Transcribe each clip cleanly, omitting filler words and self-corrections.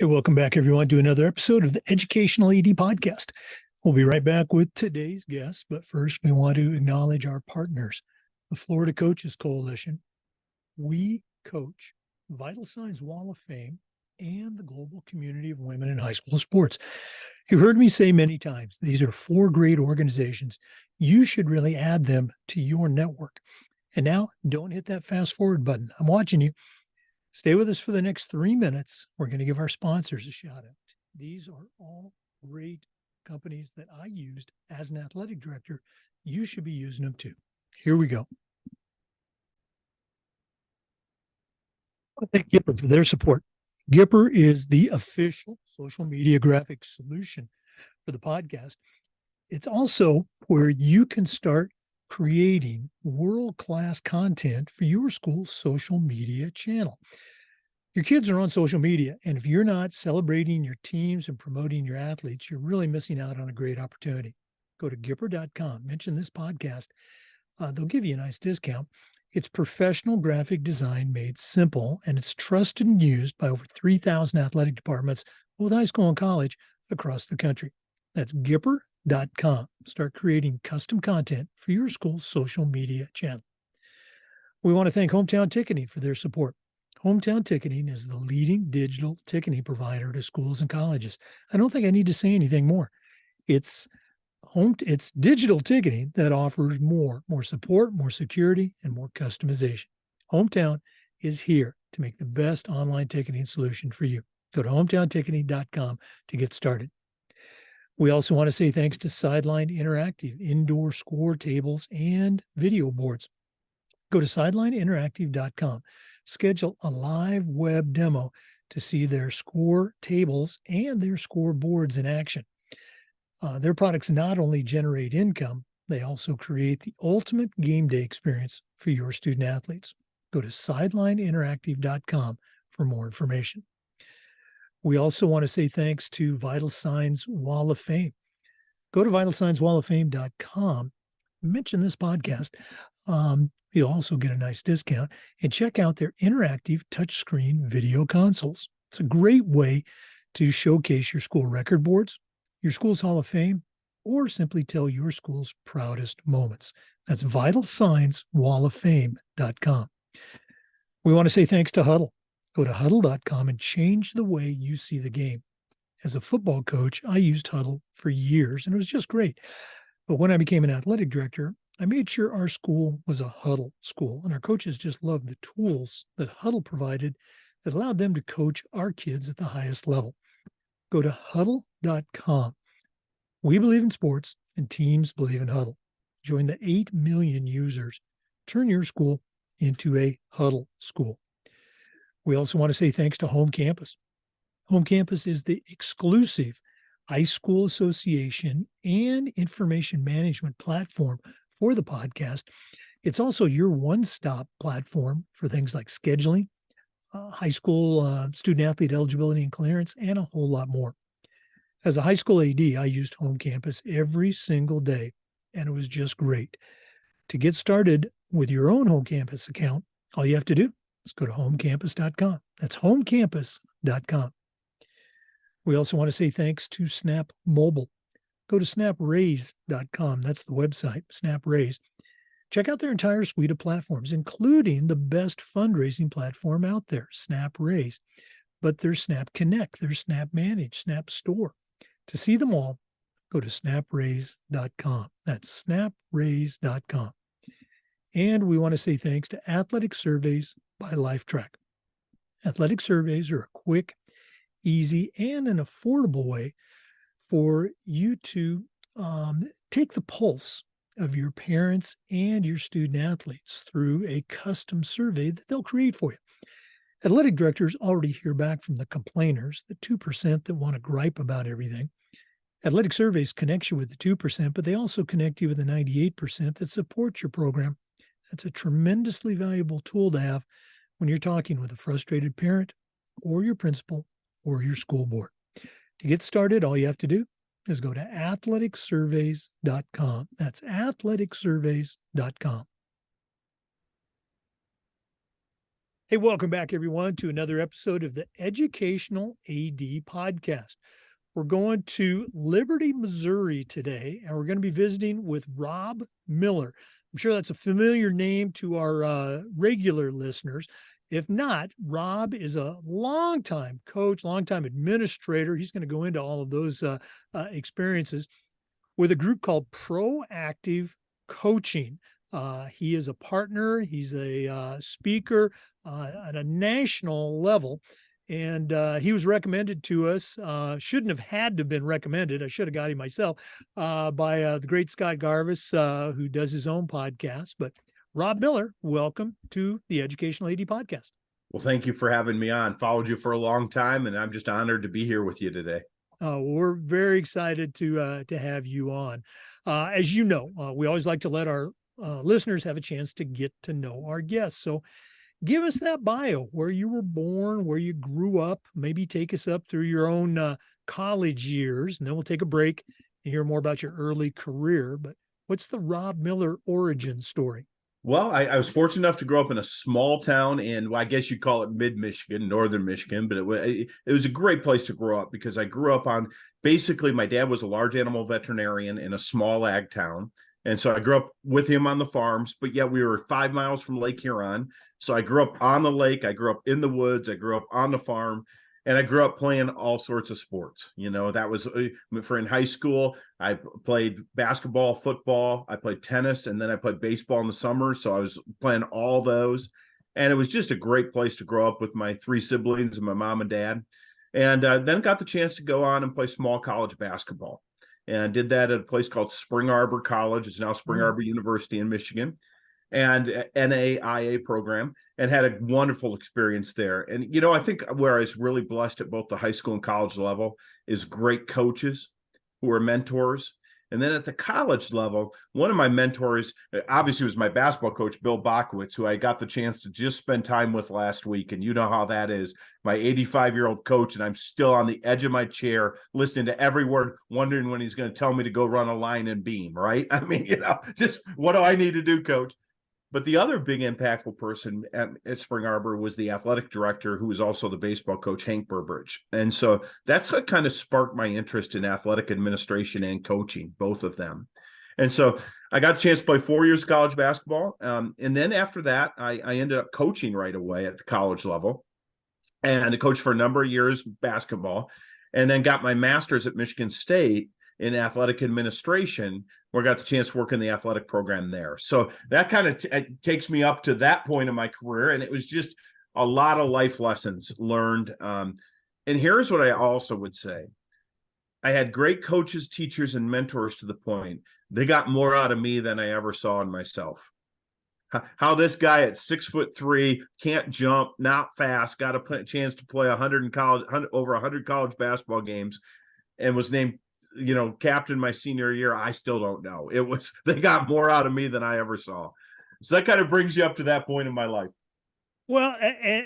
Hey, welcome back, everyone, to another episode of the Educational AD Podcast. We'll be right back with today's guest, but first we want to acknowledge our partners, the Florida Coaches Coalition, We Coach, Vital Signs Wall of Fame, and the Global Community of Women in High School Sports. You've heard me say many times, these are four great organizations. You should really add them to your network. And now, don't hit that fast forward button. I'm watching you. Stay with us for the next 3 minutes. We're going to give our sponsors a shout out. These are all great companies that I used as an athletic director. You should be using them too. Here we go. I thank Gipper for their support. Gipper is the official social media graphic solution for the podcast. It's also where you can start creating world-class content for your school's social media channel. Your kids are on social media, and if you're not celebrating your teams and promoting your athletes, you're really missing out on a great opportunity. Go to Gipper.com, mention this podcast. They'll give you a nice discount. It's professional graphic design made simple, and it's trusted and used by over 3,000 athletic departments, both high school and college, across the country. That's Gipper.com. Start creating custom content for your school's social media channel. We want to thank Hometown Ticketing for their support. Hometown Ticketing is the leading digital ticketing provider to schools and colleges. I don't think I need to say anything more. It's digital ticketing that offers more support, more security, and more customization. Hometown is here to make the best online ticketing solution for you. Go to hometownticketing.com to get started. We also want to say thanks to Sideline Interactive, indoor score tables and video boards. Go to sidelineinteractive.com. Schedule a live web demo to see their score tables and their score boards in action. Their products not only generate income, they also create the ultimate game day experience for your student athletes. Go to sidelineinteractive.com for more information. We also want to say thanks to Vital Signs Wall of Fame. Go to vitalsignswalloffame.com, mention this podcast. You'll also get a nice discount, and check out their interactive touchscreen video consoles. It's a great way to showcase your school record boards, your school's Hall of Fame, or simply tell your school's proudest moments. That's vitalsignswalloffame.com. We want to say thanks to Huddle. Go to huddle.com and change the way you see the game. As a football coach, I used Huddle for years, and it was just great. But when I became an athletic director, I made sure our school was a Huddle school, and our coaches just loved the tools that Huddle provided that allowed them to coach our kids at the highest level. Go to huddle.com. We believe in sports, and teams believe in Huddle. Join the 8 million users. Turn your school into a Huddle school. We also want to say thanks to Home Campus. Home Campus is the exclusive high school association and information management platform for the podcast. It's also your one-stop platform for things like scheduling, high school student athlete eligibility and clearance, and a whole lot more. As a high school AD, I used Home Campus every single day, and it was just great. To get started with your own Home Campus account, all you have to do is go to homecampus.com. That's homecampus.com. We also want to say thanks to Snap Mobile. Go to snapraise.com. That's the website, SnapRaise. Check out their entire suite of platforms, including the best fundraising platform out there, SnapRaise. But there's Snap Connect, there's Snap Manage, Snap Store. To see them all, go to snapraise.com. That's snapraise.com. And we want to say thanks to Athletic Surveys by LifeTrack. Athletic surveys are a quick, easy, and an affordable way for you to take the pulse of your parents and your student athletes through a custom survey that they'll create for you. Athletic directors already hear back from the complainers, the 2% that want to gripe about everything. Athletic surveys connect you with the 2%, but they also connect you with the 98% that support your program. That's a tremendously valuable tool to have when you're talking with a frustrated parent or your principal or your school board. To get started, all you have to do is go to athleticsurveys.com. That's athleticsurveys.com. Hey, welcome back, everyone, to another episode of the Educational AD Podcast. We're going to Liberty, Missouri today, and we're going to be visiting with Rob Miller. I'm sure that's a familiar name to our regular listeners. If not, Rob is a longtime coach, longtime administrator. He's going to go into all of those experiences with a group called Proactive Coaching. He is a partner, he's a speaker at a national level. And he was recommended to us, shouldn't have had to have been recommended. I should have got him myself by the great Scott Garvis, who does his own podcast. But Rob Miller, welcome to the Educational AD Podcast. Well, thank you for having me on. Followed you for a long time, and I'm just honored to be here with you today. We're very excited to have you on. As you know, we always like to let our listeners have a chance to get to know our guests. So give us that bio, where you were born, where you grew up, maybe take us up through your own college years, and then we'll take a break and hear more about your early career. But what's the Rob Miller origin story? Well, I was fortunate enough to grow up in a small town in, well, I guess you'd call it mid-Michigan, northern Michigan, but it was a great place to grow up because I grew up on, basically, my dad was a large animal veterinarian in a small ag town. And so I grew up with him on the farms, but yet we were 5 miles from Lake Huron. So I grew up on the lake, I grew up in the woods, I grew up on the farm, and I grew up playing all sorts of sports. You know, that was for in high school. I played basketball, football, I played tennis, and then I played baseball in the summer. So I was playing all those. And it was just a great place to grow up with my 3 siblings and my mom and dad. And then got the chance to go on and play small college basketball. And did that at a place called Spring Arbor College. It's now Spring Arbor University in Michigan, and NAIA program, and had a wonderful experience there. And, you know, I think where I was really blessed at both the high school and college level is great coaches who are mentors. And then at the college level, one of my mentors obviously was my basketball coach, Bill Bachowitz, who I got the chance to just spend time with last week. And you know how that is, my 85-year-old coach, and I'm still on the edge of my chair listening to every word, wondering when he's going to tell me to go run a line and beam, right? I mean, you know, just what do I need to do, coach? But the other big impactful person at Spring Arbor was the athletic director, who was also the baseball coach, Hank Burbridge. And so that's what kind of sparked my interest in athletic administration and coaching, both of them. And so I got a chance to play 4 years of college basketball. And then after that, I ended up coaching right away at the college level. And I coached for a number of years basketball, and then got my master's at Michigan State in athletic administration, where I got the chance to work in the athletic program there. So that kind of takes me up to that point in my career. And it was just a lot of life lessons learned. And here's what I also would say. I had great coaches, teachers, and mentors to the point they got more out of me than I ever saw in myself. How this guy at 6'3" can't jump, not fast, got a chance to play over 100 college basketball games, and was named, you know, captain my senior year. I still don't know. They got more out of me than I ever saw. So that kind of brings you up to that point in my life. Well,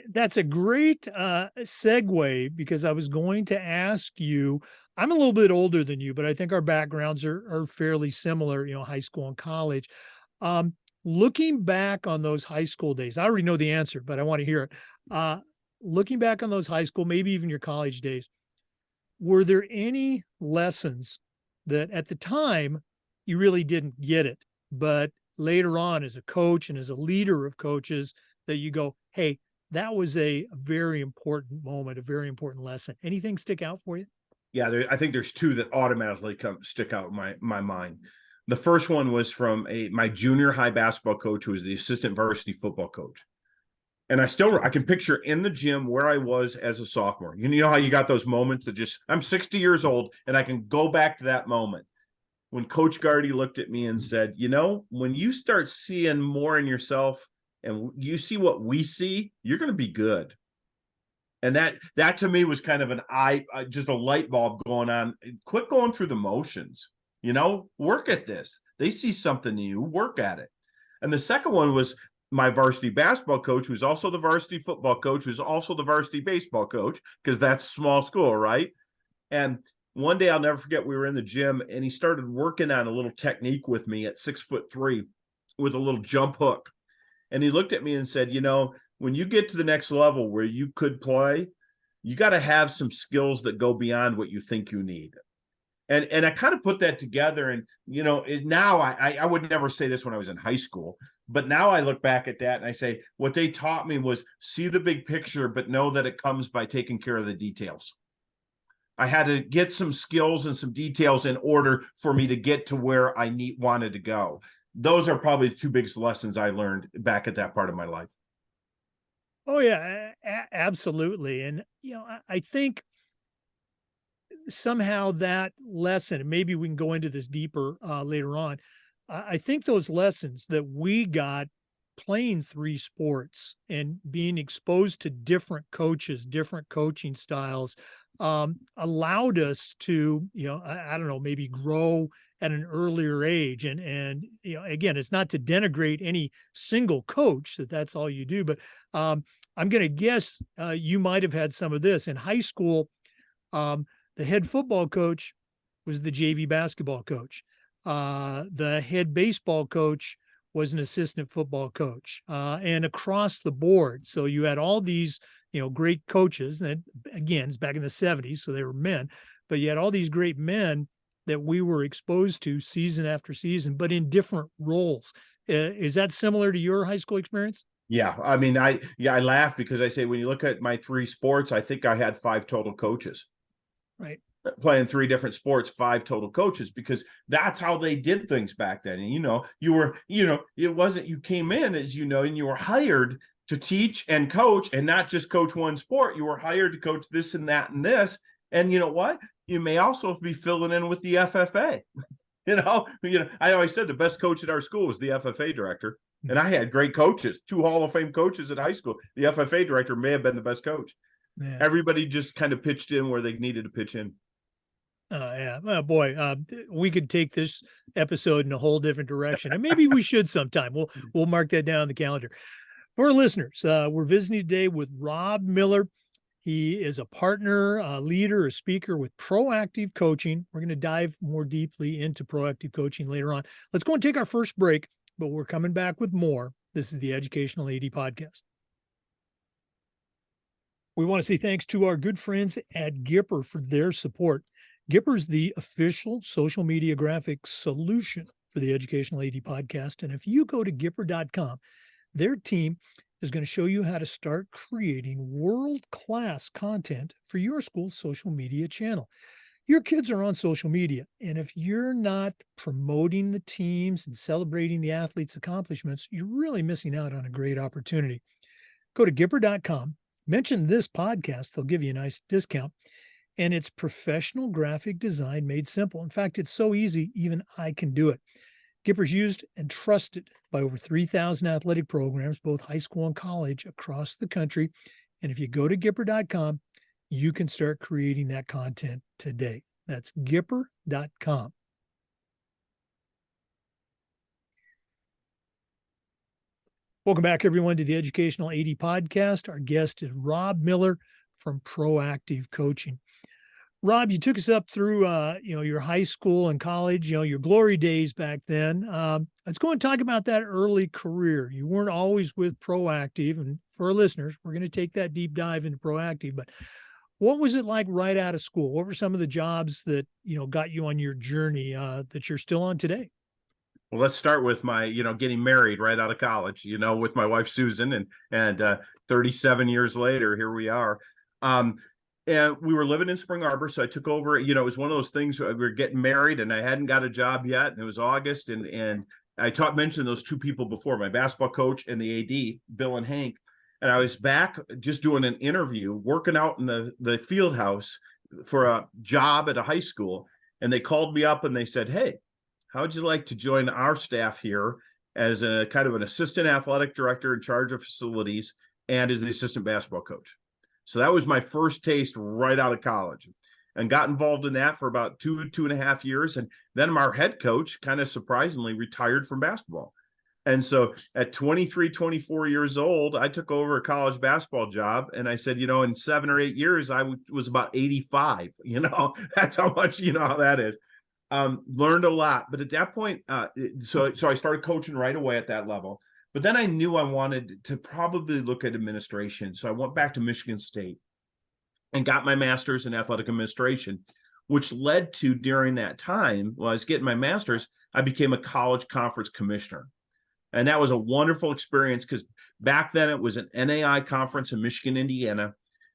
that's a great segue, because I was going to ask you, I'm a little bit older than you, but I think our backgrounds are fairly similar, you know, high school and college. Looking back on those high school days, I already know the answer, but I want to hear it. Looking back on those high school, maybe even your college days, were there any lessons that at the time you really didn't get it, but later on as a coach and as a leader of coaches that you go, hey, that was a very important moment, a very important lesson? Anything stick out for you? Yeah, I think there's 2 that automatically stick out in my mind. The first one was from my junior high basketball coach, who was the assistant varsity football coach. And I can picture in the gym where I was as a sophomore. You know how you got those moments that I'm 60 years old, and I can go back to that moment when Coach Gardy looked at me and said, you know, when you start seeing more in yourself and you see what we see, you're going to be good. And that to me was kind of just a light bulb going on. Quit going through the motions, you know, work at this. They see something in you, work at it. And the second one was my varsity basketball coach, who's also the varsity football coach, who's also the varsity baseball coach, because that's small school, right? And one day I'll never forget, we were in the gym and he started working on a little technique with me at 6'3" with a little jump hook. And he looked at me and said, you know, when you get to the next level where you could play, you got to have some skills that go beyond what you think you need. And I kind of put that together. And, now I would never say this when I was in high school, but now I look back at that and I say, what they taught me was see the big picture, but know that it comes by taking care of the details. I had to get some skills and some details in order for me to get to where I wanted to go. Those are probably the two biggest lessons I learned back at that part of my life. Oh yeah, absolutely. And I think somehow that lesson, and maybe we can go into this deeper later on. I think those lessons that we got playing three sports and being exposed to different coaches, different coaching styles, allowed us to, I don't know, maybe grow at an earlier age. And again, it's not to denigrate any single coach that's all you do, but I'm going to guess you might have had some of this in high school. The head football coach was the JV basketball coach. The head baseball coach was an assistant football coach, and across the board. So you had all these, great coaches. And again, it's back in the 70s, so they were men, but you had all these great men that we were exposed to season after season, but in different roles. Is that similar to your high school experience? Yeah. I mean, I laugh because I say, when you look at my three sports, I think I had 5 total coaches. Right. Playing 3 different sports, 5 total coaches, because that's how they did things back then. And, you were, it wasn't, you came in as, and you were hired to teach and coach, and not just coach one sport. You were hired to coach this and that and this. And you know what? You may also be filling in with the FFA. I always said the best coach at our school was the FFA director. And I had great coaches, 2 Hall of Fame coaches at high school. The FFA director may have been the best coach. Yeah. Everybody just kind of pitched in where they needed to pitch in. Yeah. Oh, boy, we could take this episode in a whole different direction, and maybe we should sometime. We'll mark that down on the calendar. For our listeners, we're visiting today with Rob Miller. He is a partner, a leader, a speaker with Proactive Coaching. We're going to dive more deeply into Proactive Coaching later on. Let's go and take our first break, but we're coming back with more. This is the Educational AD Podcast. We want to say thanks to our good friends at Gipper for their support. Gipper is the official social media graphics solution for the Educational AD Podcast. And if you go to Gipper.com, their team is going to show you how to start creating world-class content for your school's social media channel. Your kids are on social media, and if you're not promoting the teams and celebrating the athletes' accomplishments, you're really missing out on a great opportunity. Go to Gipper.com, mention this podcast, they'll give you a nice discount, and it's professional graphic design made simple. In fact, it's so easy, even I can do it. Gipper's used and trusted by over 3,000 athletic programs, both high school and college, across the country. And if you go to Gipper.com, you can start creating that content today. That's Gipper.com. Welcome back, everyone, to the Educational AD Podcast. Our guest is Rob Miller from Proactive Coaching. Rob, you took us up through, your high school and college, your glory days back then. Let's go and talk about that early career. You weren't always with Proactive, and for our listeners, we're going to take that deep dive into Proactive. But what was it like right out of school? What were some of the jobs that got you on your journey that you're still on today? Well, let's start with my, getting married right out of college, with my wife, Susan, and 37 years later, here we are. And we were living in Spring Arbor. So I took over, it was one of those things where we were getting married and I hadn't got a job yet. And it was August. And I mentioned those 2 people before, my basketball coach and the AD, Bill and Hank. And I was back just doing an interview, working out in the field house for a job at a high school. And they called me up and they said, "Hey, how would you like to join our staff here as a kind of an assistant athletic director in charge of facilities and as the assistant basketball coach?" So that was my first taste right out of college, and got involved in that for about 2.5 years. And then our head coach, kind of surprisingly, retired from basketball. And so at 23, 24 years old, I took over a college basketball job. And I said, in 7 or 8 years, I was about 85. That's how much, how that is. Learned a lot. But at that point, so I started coaching right away at that level. But then I knew I wanted to probably look at administration. So I went back to Michigan State and got my master's in athletic administration, which led to, during that time, while I was getting my master's, I became a college conference commissioner. And that was a wonderful experience because back then it was an NAI conference in Michigan, Indiana,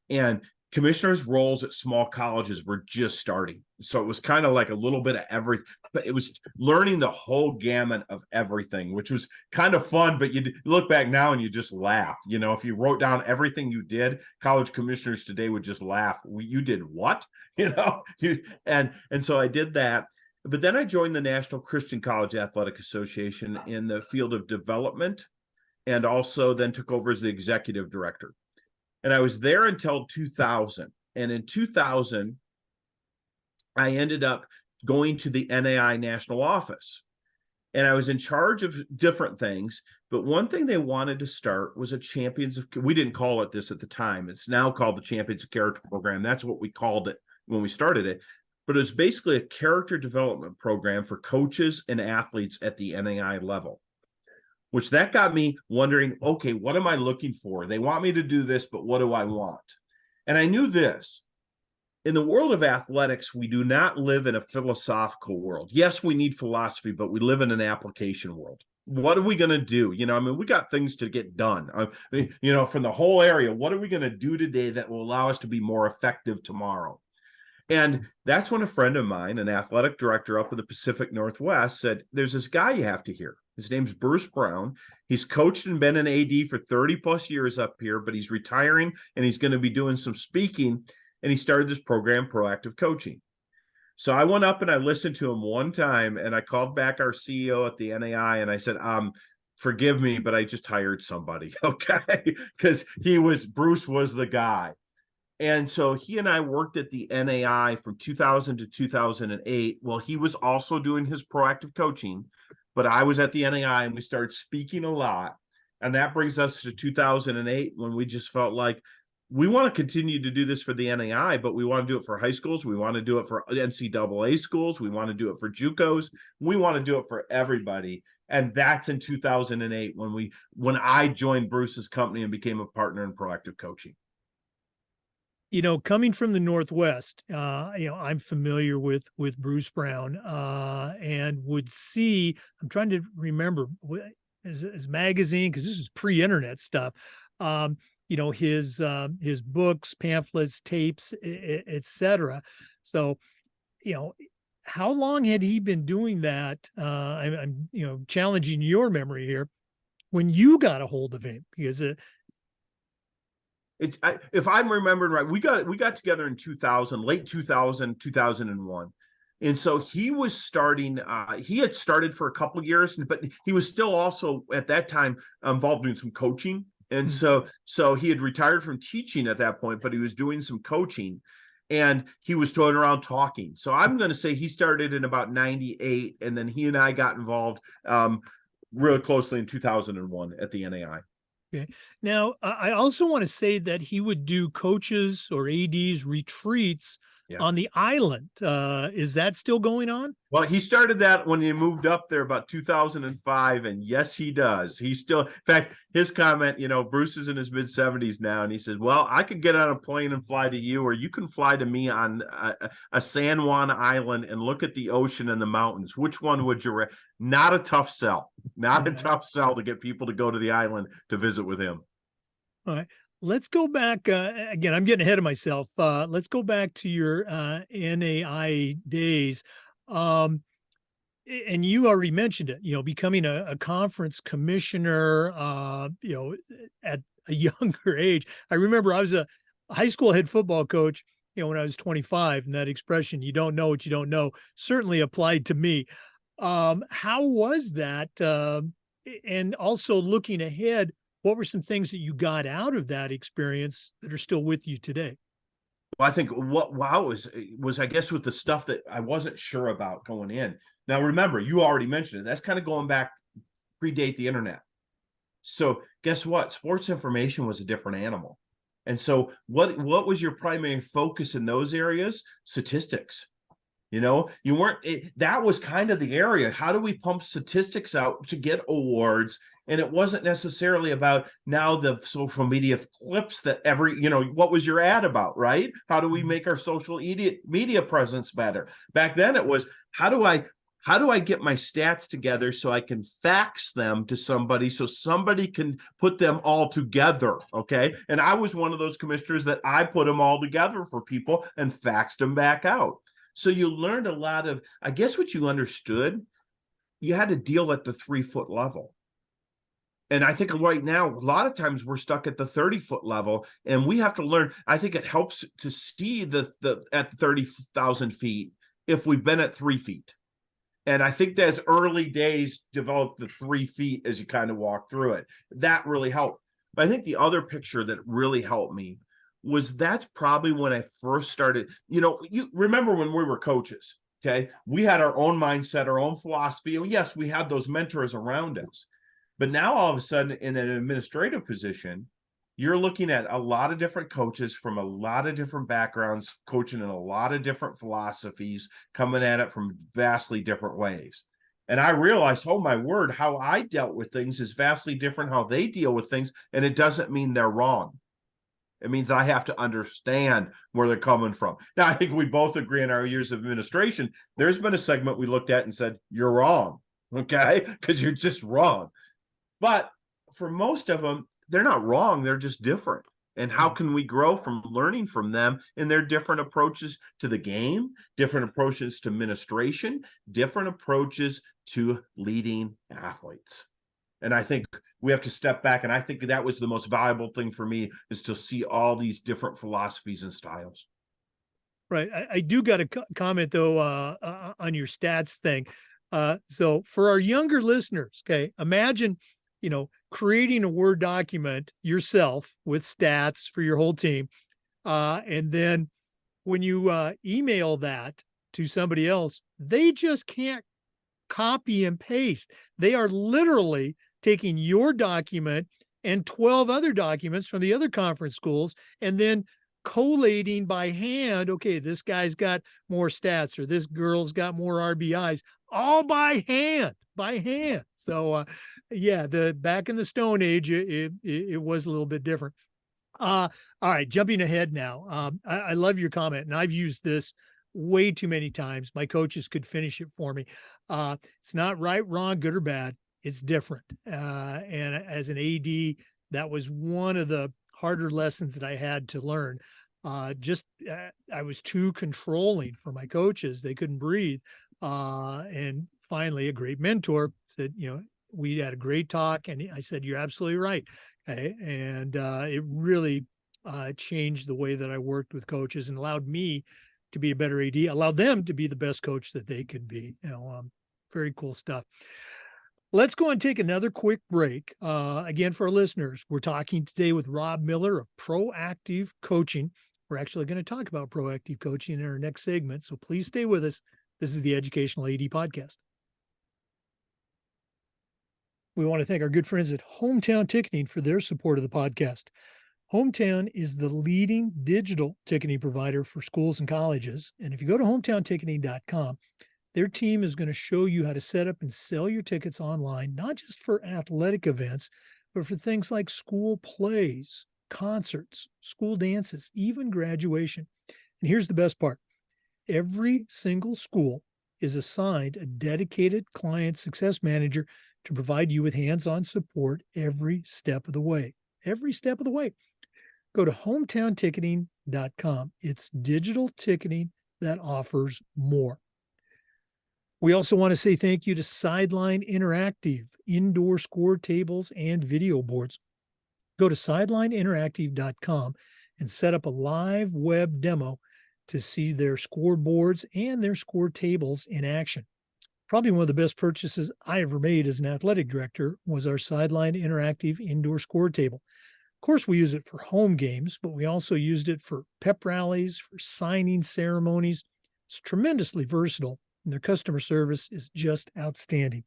and commissioners' roles at small colleges were just starting. So it was kind of like a little bit of everything, but it was learning the whole gamut of everything, which was kind of fun. But you look back now and you just laugh. You know, if you wrote down everything you did, college commissioners today would just laugh. You did what? You know, and so I did that. But then I joined the National Christian College Athletic Association in the field of development, and also then took over as the executive director. And I was there until 2000. And in 2000, I ended up going to the NAI national office. And I was in charge of different things. But one thing they wanted to start was a Champions of, we didn't call it this at the time. It's now called the Champions of Character Program. That's what we called it when we started it. But it was basically a character development program for coaches and athletes at the NAI level, which that got me wondering, okay, what am I looking for? They want me to do this, but what do I want? And I knew this. In the world of athletics, we do not live in a philosophical world. Yes, we need philosophy, but we live in an application world. What are we going to do? You know, I mean, we got things to get done. I mean, you know, from the whole area, what are we going to do today that will allow us to be more effective tomorrow? And that's when a friend of mine, an athletic director up in the Pacific Northwest, said, there's this guy you have to hear. His name's Bruce Brown. He's coached and been an AD for 30 plus years up here, but he's retiring and he's going to be doing some speaking. And he started this program, Proactive Coaching. So I went up and I listened to him one time, and I called back our CEO at the NAI and I said, forgive me, but I just hired somebody. Okay. Because Bruce was the guy. And so he and I worked at the NAI from 2000 to 2008. Well, he was also doing his proactive coaching, but I was at the NAI and we started speaking a lot. And that brings us to 2008, when we just felt like we want to continue to do this for the NAI, but we want to do it for high schools. We want to do it for NCAA schools. We want to do it for JUCOs. We want to do it for everybody. And that's in 2008 when I joined Bruce's company and became a partner in proactive coaching. You know, coming from the Northwest, you know, I'm familiar with Bruce Brown, and would see, I'm trying to remember his magazine, because this is pre-internet stuff. You know, his books, pamphlets, tapes, etc. So, you know, how long had he been doing that? I'm you know, challenging your memory here when you got a hold of him, because if I'm remembering right, we got together in 2000, late 2000, 2001. And so he was starting, he had started for a couple of years, but he was still also at that time involved in some coaching. And so he had retired from teaching at that point, but he was doing some coaching and he was going around talking. So I'm going to say he started in about 98, and then he and I got involved really closely in 2001 at the NAI. Okay. Now, I also want to say that he would do coaches or ADs retreats on the island. Is that still going on? Well, he started that when he moved up there about 2005. And yes, he does. He's still, in fact, his comment, you know, Bruce is in his mid 70s now. And he says, well, I could get on a plane and fly to you, or you can fly to me on a San Juan island and look at the ocean and the mountains. Which one would you Not a tough sell, not a tough sell to get people to go to the island to visit with him. All right. Let's go back again. I'm getting ahead of myself. Let's go back to your NAI days. And you already mentioned it, you know, becoming a conference commissioner, you know, at a younger age. I remember I was a high school head football coach, you know, when I was 25, and that expression, you don't know what you don't know, certainly applied to me. How was that? And also looking ahead, what were some things that you got out of that experience that are still with you today? Well, I think was I guess with the stuff that I wasn't sure about going in. Now, remember, you already mentioned it. That's kind of going back, predate the internet. So guess what? Sports information was a different animal. And so what was your primary focus in those areas? Statistics. You weren't, that was kind of the area. How do we pump statistics out to get awards? And it wasn't necessarily about now the social media clips that what was your ad about, right? How do we make our social media presence better? Back then it was, how do I get my stats together so I can fax them to somebody so somebody can put them all together, okay? And I was one of those commissioners that I put them all together for people and faxed them back out. So you learned a lot of, I guess what you understood, you had to deal at the 3-foot level. And I think right now, a lot of times we're stuck at the 30-foot level, and we have to learn. I think it helps to see the at 30,000 feet if we've been at 3 feet. And I think that's early days developed the 3 feet as you kind of walk through it. That really helped. But I think the other picture that really helped me was that's probably when I first started. You remember when we were coaches, okay? We had our own mindset, our own philosophy. And yes, we had those mentors around us. But now all of a sudden in an administrative position, you're looking at a lot of different coaches from a lot of different backgrounds, coaching in a lot of different philosophies, coming at it from vastly different ways. And I realized, oh my word, how I dealt with things is vastly different how they deal with things. And it doesn't mean they're wrong. It means I have to understand where they're coming from. Now, I think we both agree in our years of administration, there's been a segment we looked at and said, you're wrong, okay? Because you're just wrong. But for most of them, they're not wrong. They're just different. And how can we grow from learning from them in their different approaches to the game, different approaches to administration, different approaches to leading athletes? And I think we have to step back. And I think that was the most valuable thing for me, is to see all these different philosophies and styles. Right. I do got a comment though, on your stats thing. So for our younger listeners, okay, imagine, creating a Word document yourself with stats for your whole team. And then when you email that to somebody else, they just can't copy and paste. They are literally taking your document and 12 other documents from the other conference schools and then collating by hand. Okay, this guy's got more stats, or this girl's got more RBIs, all by hand. So yeah, back in the Stone Age, it was a little bit different. All right, jumping ahead now. I love your comment, and I've used this way too many times. My coaches could finish it for me. It's not right, wrong, good or bad. It's different. And as an AD, that was one of the harder lessons that I had to learn. I was too controlling for my coaches. They couldn't breathe. And finally, a great mentor said, we had a great talk. And I said, you're absolutely right. Okay. And it really changed the way that I worked with coaches and allowed me to be a better AD, allowed them to be the best coach that they could be. Very cool stuff. Let's go and take another quick break. Again, for our listeners, we're talking today with Rob Miller of Proactive Coaching. We're actually going to talk about proactive coaching in our next segment, so please stay with us. This is the Educational AD Podcast. We want to thank our good friends at Hometown Ticketing for their support of the podcast. Hometown is the leading digital ticketing provider for schools and colleges. And if you go to hometownticketing.com, their team is going to show you how to set up and sell your tickets online, not just for athletic events, but for things like school plays, concerts, school dances, even graduation. And here's the best part. Every single school is assigned a dedicated client success manager to provide you with hands-on support every step of the way. Every step of the way. Go to hometownticketing.com. It's digital ticketing that offers more. We also want to say thank you to Sideline Interactive, indoor score tables and video boards. Go to sidelineinteractive.com and set up a live web demo to see their scoreboards and their score tables in action. Probably one of the best purchases I ever made as an athletic director was our Sideline Interactive indoor score table. Of course, we use it for home games, but we also used it for pep rallies, for signing ceremonies. It's tremendously versatile, and their customer service is just outstanding.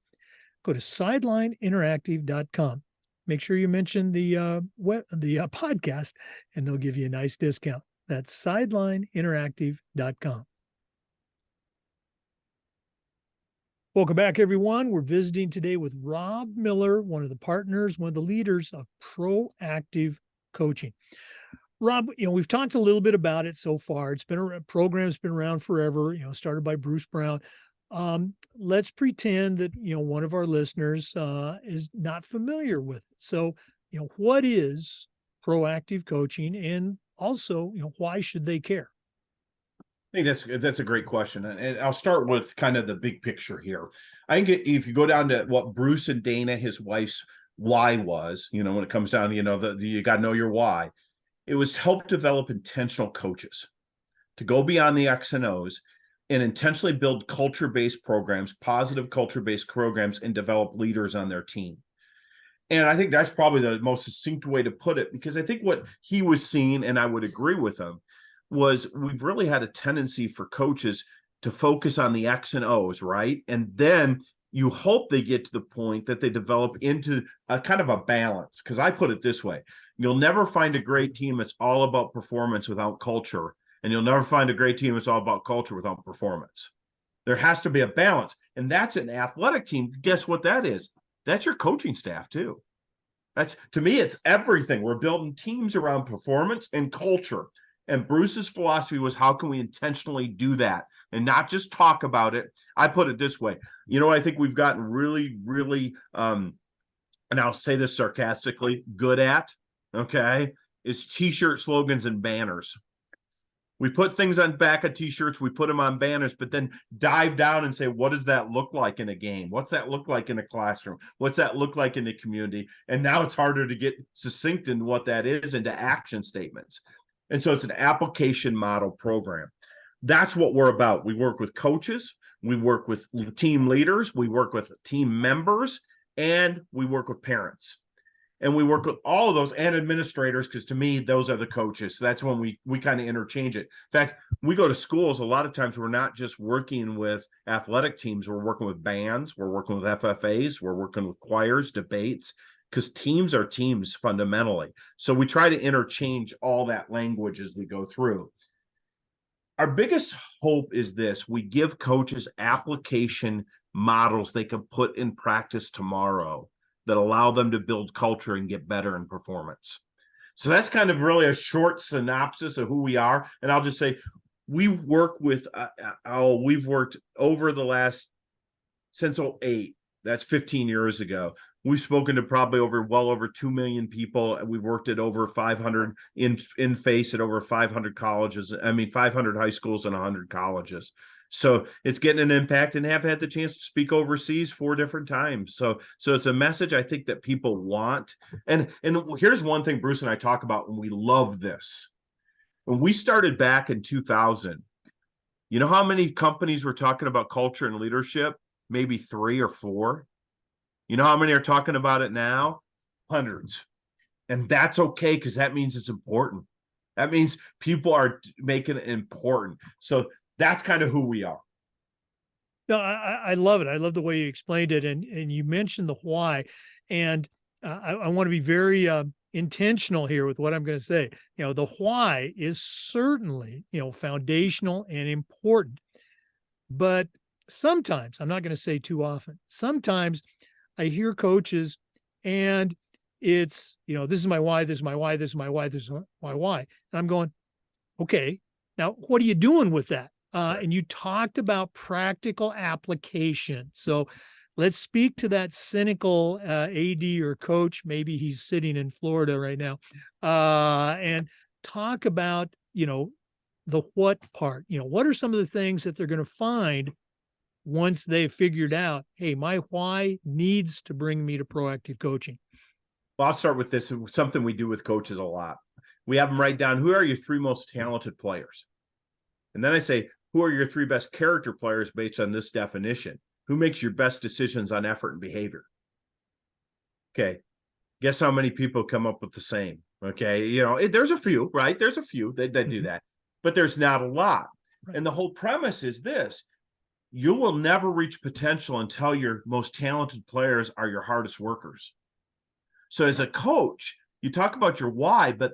Go to sidelineinteractive.com. Make sure you mention the podcast, and they'll give you a nice discount. That's sidelineinteractive.com. Welcome back, everyone. We're visiting today with Rob Miller, one of the partners, one of the leaders of Proactive Coaching. Rob, we've talked a little bit about it so far. It's been a program that's been around forever, started by Bruce Brown. Let's pretend that, one of our listeners is not familiar with it. So, what is Proactive Coaching, and also, why should they care? I think that's a great question, and I'll start with kind of the big picture here. I think if you go down to what Bruce and Dana, his wife's why was, when it comes down to you got to know your why. It was help develop intentional coaches to go beyond the X and O's and intentionally build culture-based programs, positive culture-based programs, and develop leaders on their team. And I think that's probably the most succinct way to put it, because I think what he was seeing, and I would agree with him, was we've really had a tendency for coaches to focus on the X and O's, right? And then you hope they get to the point that they develop into a kind of a balance. Because I put it this way, you'll never find a great team that's all about performance without culture. And you'll never find a great team that's all about culture without performance. There has to be a balance. And that's an athletic team. Guess what that is? That's your coaching staff too. That's, to me, it's everything. We're building teams around performance and culture. And Bruce's philosophy was, how can we intentionally do that and not just talk about it? I put it this way. I think we've gotten really, really, and I'll say this sarcastically, good at, okay, is T-shirt slogans and banners. We put things on back of T-shirts, we put them on banners, but then dive down and say, what does that look like in a game? What's that look like in a classroom? What's that look like in the community? And now it's harder to get succinct in what that is into action statements. And so it's an application model program. That's what we're about. We work with coaches, we work with team leaders, we work with team members, and we work with parents. And we work with all of those, and administrators, because to me, those are the coaches. So that's when we kind of interchange it. In fact, we go to schools, a lot of times we're not just working with athletic teams, we're working with bands, we're working with FFAs, we're working with choirs, debates, because teams are teams fundamentally. So we try to interchange all that language as we go through. Our biggest hope is this: we give coaches application models they can put in practice tomorrow that allow them to build culture and get better in performance. So that's kind of really a short synopsis of who we are. And I'll just say, we work with, we've worked over the last, since 2008, that's 15 years ago. We've spoken to probably well over 2 million people. We've worked at over 500 in face at over 500 colleges. 500 high schools and 100 colleges. So it's getting an impact, and have had the chance to speak overseas 4 different times. So it's a message I think that people want. And here's one thing Bruce and I talk about, and we love this. When we started back in 2000, you know how many companies were talking about culture and leadership? Maybe 3 or 4. You know how many are talking about it now? Hundreds. And that's okay, because that means it's important. That means people are making it important. So that's kind of who we are. No, I love it. I love the way you explained it. And you mentioned the why. And I want to be very intentional here with what I'm going to say. The why is certainly, foundational and important. But sometimes, I'm not going to say too often, sometimes I hear coaches and it's, this is my why, this is my why, this is my why, this is my why. And I'm going, okay, now what are you doing with that? Right. And you talked about practical application. So let's speak to that cynical AD or coach. Maybe he's sitting in Florida right now, and talk about, the what part. What are some of the things that they're going to find once they've figured out, hey, my why needs to bring me to proactive coaching? Well, I'll start with this. Something we do with coaches a lot. We have them write down, who are your 3 most talented players? And then I say, who are your 3 best character players based on this definition? Who makes your best decisions on effort and behavior? Okay. Guess how many people come up with the same? Okay. There's a few, right? There's a few that do that, but there's not a lot. Right. And the whole premise is this: you will never reach potential until your most talented players are your hardest workers. So as a coach, you talk about your why, but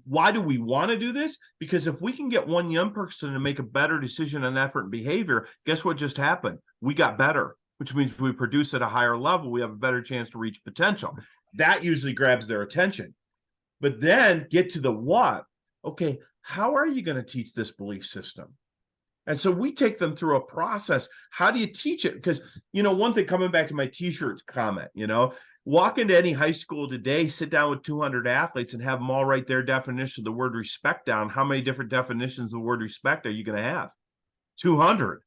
why do we want to do this? Because if we can get one young person to make a better decision on effort and behavior, guess what just happened? We got better, which means we produce at a higher level. We have a better chance to reach potential. That usually grabs their attention. But then get to the what. Okay, how are you going to teach this belief system? And so we take them through a process. How do you teach it? Because, one thing, coming back to my t-shirts comment, walk into any high school today, sit down with 200 athletes and have them all write their definition of the word respect down. How many different definitions of the word respect are you going to have? 200.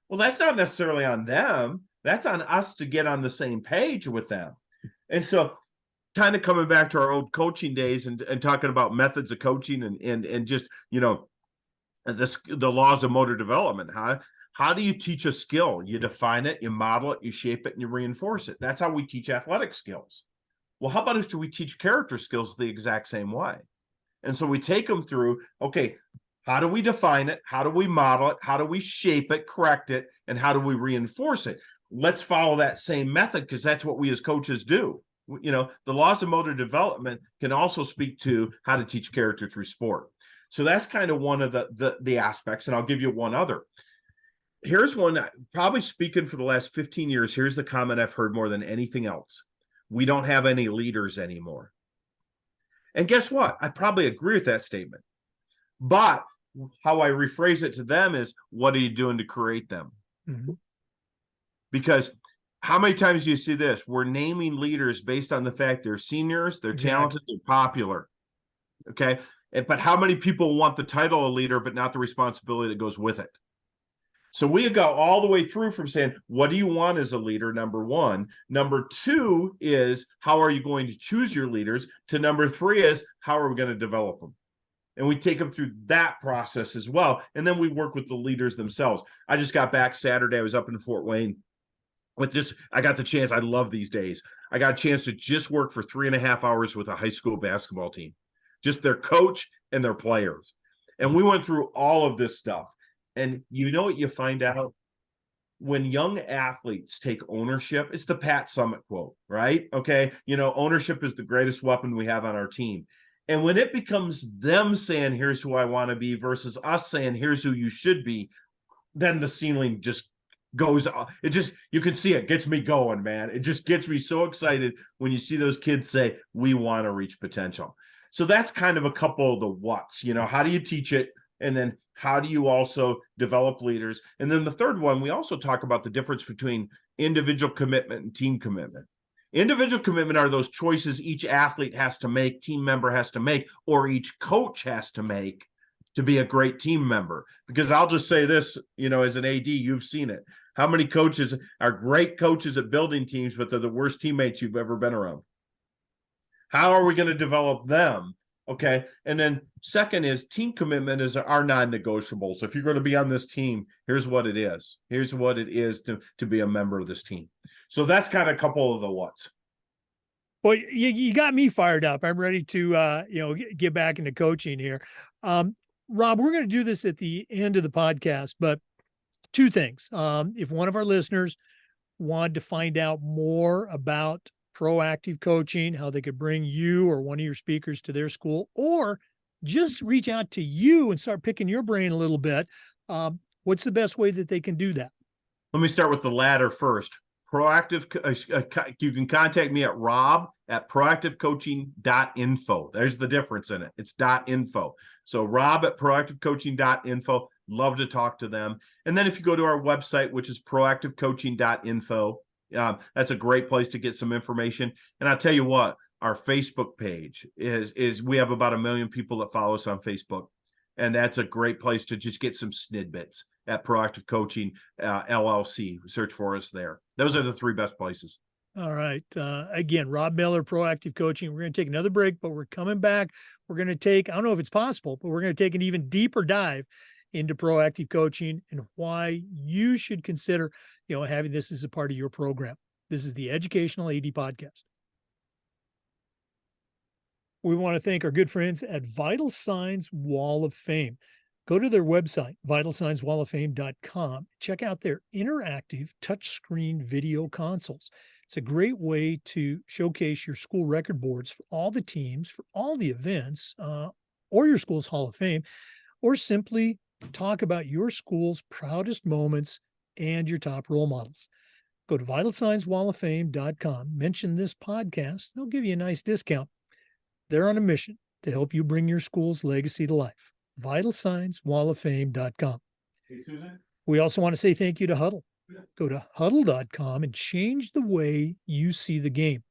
Well, that's not necessarily on them. That's on us to get on the same page with them. And so kind of coming back to our old coaching days and talking about methods of coaching and just, the laws of motor development. How do you teach a skill? You define it, you model it, you shape it, and you reinforce it. That's how we teach athletic skills. Well, how about if we teach character skills the exact same way? And so we take them through, okay, how do we define it? How do we model it? How do we shape it, correct it, and how do we reinforce it? Let's follow that same method, because that's what we as coaches do. The laws of motor development can also speak to how to teach character through sport. So that's kind of one of the aspects, and I'll give you one other. Here's one, probably speaking for the last 15 years, here's the comment I've heard more than anything else. We don't have any leaders anymore. And guess what? I probably agree with that statement. But how I rephrase it to them is, what are you doing to create them? Mm-hmm. Because how many times do you see this? We're naming leaders based on the fact they're seniors, they're talented, they're popular. Okay. But how many people want the title of leader, but not the responsibility that goes with it? So we go all the way through from saying, what do you want as a leader? Number one. Number two is, how are you going to choose your leaders? To number three is, how are we going to develop them? And we take them through that process as well. And then we work with the leaders themselves. I just got back Saturday. I was up in Fort Wayne. I got the chance. I love these days. I got a chance to just work for 3.5 hours with a high school basketball team, just their coach and their players. And we went through all of this stuff. And you know what you find out? When young athletes take ownership, it's the Pat Summitt quote, right? Okay. Ownership is the greatest weapon we have on our team. And when it becomes them saying, here's who I want to be, versus us saying, here's who you should be, then the ceiling just goes. You can see it gets me going, man. It just gets me so excited when you see those kids say, we want to reach potential. So that's kind of a couple of the what's, how do you teach it? And then how do you also develop leaders? And then the third one, we also talk about the difference between individual commitment and team commitment. Individual commitment are those choices each athlete has to make, team member has to make, or each coach has to make to be a great team member. Because I'll just say this, as an AD, you've seen it. How many coaches are great coaches at building teams, but they're the worst teammates you've ever been around? How are we going to develop them? Okay. And then second is team commitment is our non-negotiables. If you're going to be on this team, here's what it is. Here's what it is to be a member of this team. So that's kind of a couple of the what's. Well, you got me fired up. I'm ready to, get back into coaching here. Rob, we're going to do this at the end of the podcast, but two things. If one of our listeners wanted to find out more about proactive coaching, how they could bring you or one of your speakers to their school, or just reach out to you and start picking your brain a little bit, what's the best way that they can do that? Let me start with the latter first. Proactive, you can contact me at rob@proactivecoaching.info. There's the difference in it. It's .info. So rob@proactivecoaching.info. Love to talk to them. And then if you go to our website, which is proactivecoaching.info, that's a great place to get some information. And I'll tell you what, our Facebook page is we have about 1 million people that follow us on Facebook. And that's a great place to just get some snidbits at Proactive Coaching LLC. Search for us there. Those are the three best places. All right. Again, Rob Miller, Proactive Coaching. We're going to take another break, but we're coming back. We're going to take, I don't know if it's possible, but we're going to take an even deeper dive into proactive coaching and why you should consider, having this as a part of your program. This is the Educational AD Podcast. We want to thank our good friends at Vital Signs Wall of Fame. Go to their website, vitalsignswalloffame.com. Check out their interactive touchscreen video consoles. It's a great way to showcase your school record boards for all the teams, for all the events, or your school's Hall of Fame, or simply talk about your school's proudest moments and your top role models. Go to vitalsignswalloffame.com, mention this podcast. They'll give you a nice discount. They're on a mission to help you bring your school's legacy to life. vitalsignswalloffame.com. Hey, Susan? We also want to say thank you to Huddle. Go to huddle.com and change the way you see the game.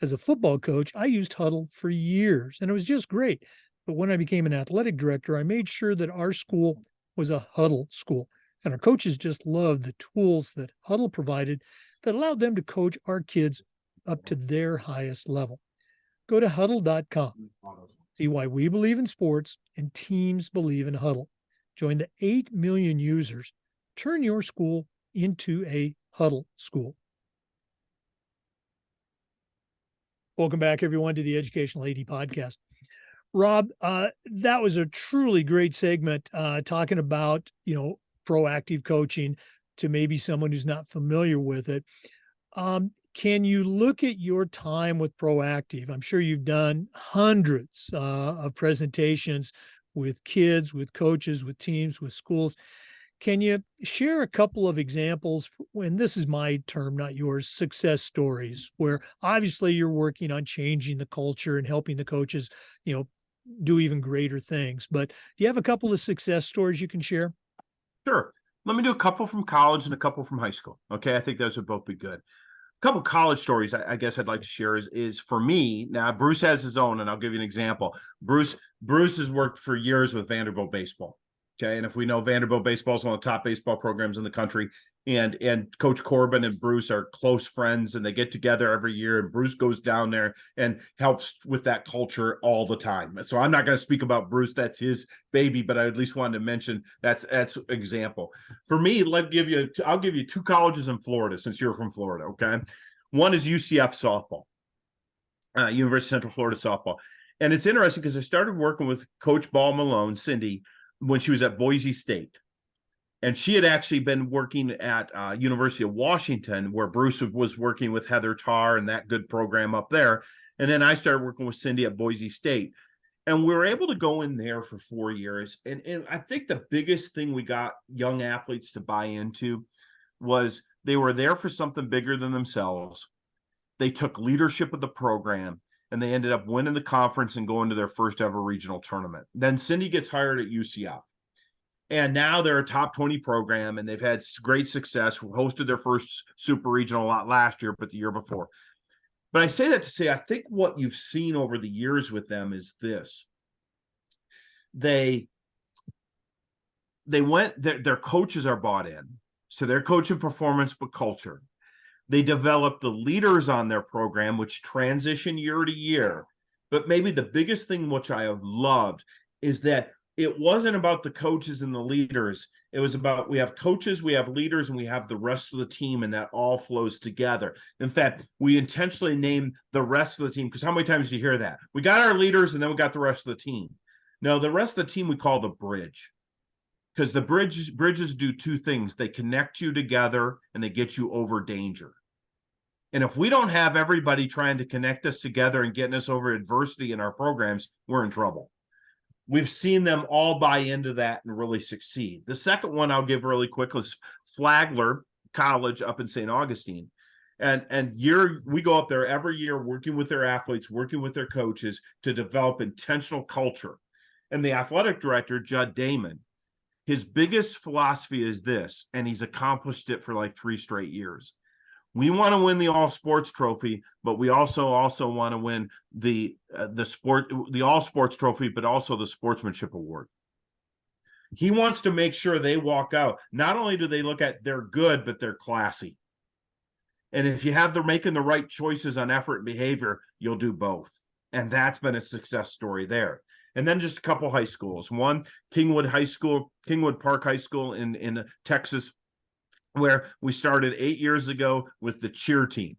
As a football coach, I used Huddle for years and it was just great. But when I became an athletic director, I made sure that our school was a Huddle school. And our coaches just loved the tools that Huddle provided that allowed them to coach our kids up to their highest level. Go to huddle.com. See why we believe in sports and teams believe in Huddle. Join the 8 million users. Turn your school into a Huddle school. Welcome back, everyone, to the Educational AD Podcast. Rob, that was a truly great segment talking about, proactive coaching to maybe someone who's not familiar with it. Can you look at your time with Proactive? I'm sure you've done hundreds of presentations with kids, with coaches, with teams, with schools. Can you share a couple of examples, and this is my term, not yours, success stories, where obviously you're working on changing the culture and helping the coaches, do even greater things. But do you have a couple of success stories you can share? Sure. Let me do a couple from college and a couple from high school. Okay. I think those would both be good. A couple college stories I guess I'd like to share is for me. Now, Bruce has his own, and I'll give you an example. Bruce has worked for years with Vanderbilt baseball. Okay. And if we know Vanderbilt baseball is one of the top baseball programs in the country, and Coach Corbin and Bruce are close friends, and they get together every year, and Bruce goes down there and helps with that culture all the time. So I'm not going to speak about Bruce. That's his baby, but I at least wanted to mention that's example. For me, I'll give you two colleges in Florida, since you're from Florida. Okay. One is UCF softball, University of Central Florida softball. And it's interesting because I started working with Coach Ball Malone, Cindy, when she was at Boise State. And she had actually been working at University of Washington, where Bruce was working with Heather Tarr and that good program up there. And then I started working with Cindy at Boise State. And we were able to go in there for 4 years. And I think the biggest thing we got young athletes to buy into was they were there for something bigger than themselves. They took leadership of the program, and they ended up winning the conference and going to their first ever regional tournament. Then Cindy gets hired at UCF. And now they're a top 20 program, and they've had great success. We hosted their first super regional not last year, but the year before. But I say that to say, I think what you've seen over the years with them is this. Their coaches are bought in. So they're coaching performance, but culture. They develop the leaders on their program, which transition year to year. But maybe the biggest thing which I have loved is that it wasn't about the coaches and the leaders. It was about, we have coaches, we have leaders, and we have the rest of the team, and that all flows together. In fact, we intentionally named the rest of the team, because how many times do you hear that? We got our leaders, and then we got the rest of the team. No, the rest of the team we call the bridge, because the bridges do two things. They connect you together, and they get you over danger. And if we don't have everybody trying to connect us together and getting us over adversity in our programs, we're in trouble. We've seen them all buy into that and really succeed. The second one I'll give really quick is Flagler College up in St. Augustine. And we go up there every year working with their athletes, working with their coaches to develop intentional culture. And the athletic director, Judd Damon, his biggest philosophy is this, and he's accomplished it for like 3 straight years. We want to win the all sports trophy, but we also want to win the all sports trophy, but also the sportsmanship award. He wants to make sure they walk out. Not only do they look at they're good, but they're classy. And if you have them making the right choices on effort and behavior, you'll do both. And that's been a success story there. And then just a couple high schools. One, Kingwood Park High School in Texas, where we started 8 years ago with the cheer team.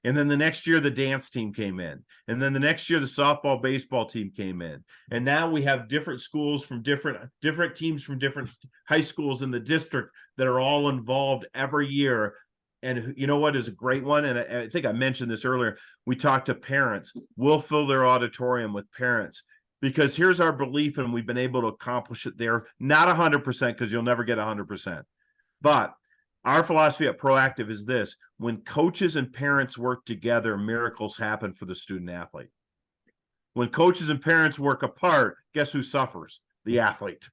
And then the next year, the dance team came in. And then the next year, the softball, baseball team came in. And now we have different schools from different teams from different high schools in the district that are all involved every year And you know what is a great one? And I think I mentioned this earlier. We talked to parents. We'll fill their auditorium with parents because here's our belief, and we've been able to accomplish it there. Not 100% because you'll never get 100%. But our philosophy at Proactive is this: when coaches and parents work together, miracles happen for the student athlete. When coaches and parents work apart, guess who suffers? The athlete.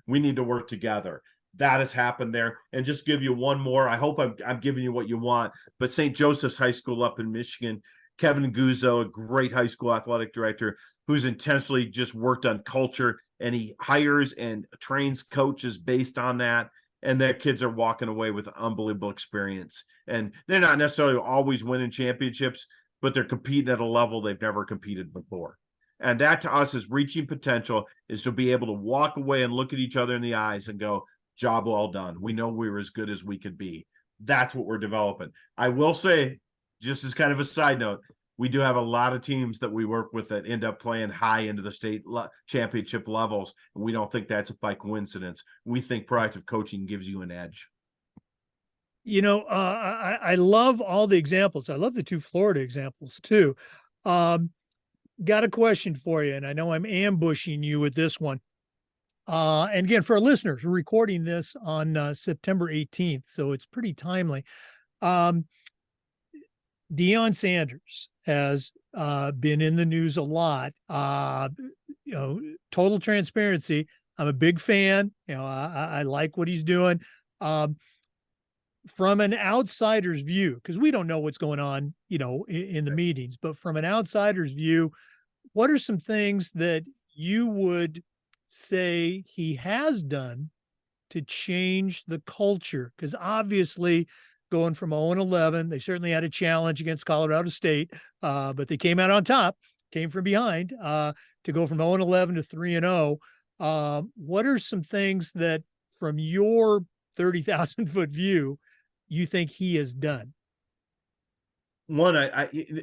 We need to work together. That has happened there. And just give you one more. I hope I'm giving you what you want. But St. Joseph's High School up in Michigan, Kevin Guzzo, a great high school athletic director who's intentionally just worked on culture, and he hires and trains coaches based on that. And their kids are walking away with an unbelievable experience. And they're not necessarily always winning championships, but they're competing at a level they've never competed before. And that to us is reaching potential, is to be able to walk away and look at each other in the eyes and go, job well done. We know we were as good as we could be. That's what we're developing. I will say, just as kind of a side note, we do have a lot of teams that we work with that end up playing high into the state championship levels. And we don't think that's by coincidence. We think proactive coaching gives you an edge. I love all the examples. I love the two Florida examples too. Got a question for you, and I know I'm ambushing you with this one. And again, for our listeners, we're recording this on September 18th, so it's pretty timely. Deion Sanders has been in the news a lot. Total transparency. I'm a big fan. I like what he's doing. From an outsider's view, because we don't know what's going on, in the meetings, but from an outsider's view, what are some things that you would say he has done to change the culture? Because obviously going from 0-11, they certainly had a challenge against Colorado State, but they came out on top, came from behind, to go from 0-11 to 3-0. What are some things that from your 30,000 foot view, you think he has done? One,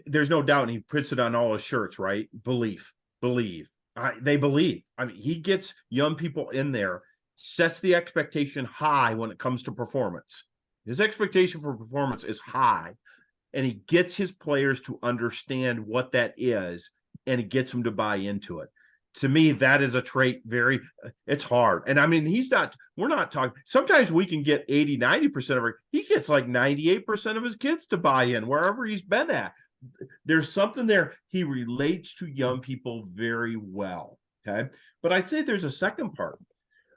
there's no doubt, and he puts it on all his shirts, right? Believe. They believe. I mean, he gets young people in there, sets the expectation high when it comes to performance. His expectation for performance is high, and he gets his players to understand what that is, and he gets them to buy into it. To me, that is a trait. It's hard. And I mean, we're not talking, sometimes we can get 80-90% of it. He gets like 98% of his kids to buy in wherever he's been at. There's something there. He relates to young people very well. Okay. But I'd say there's a second part.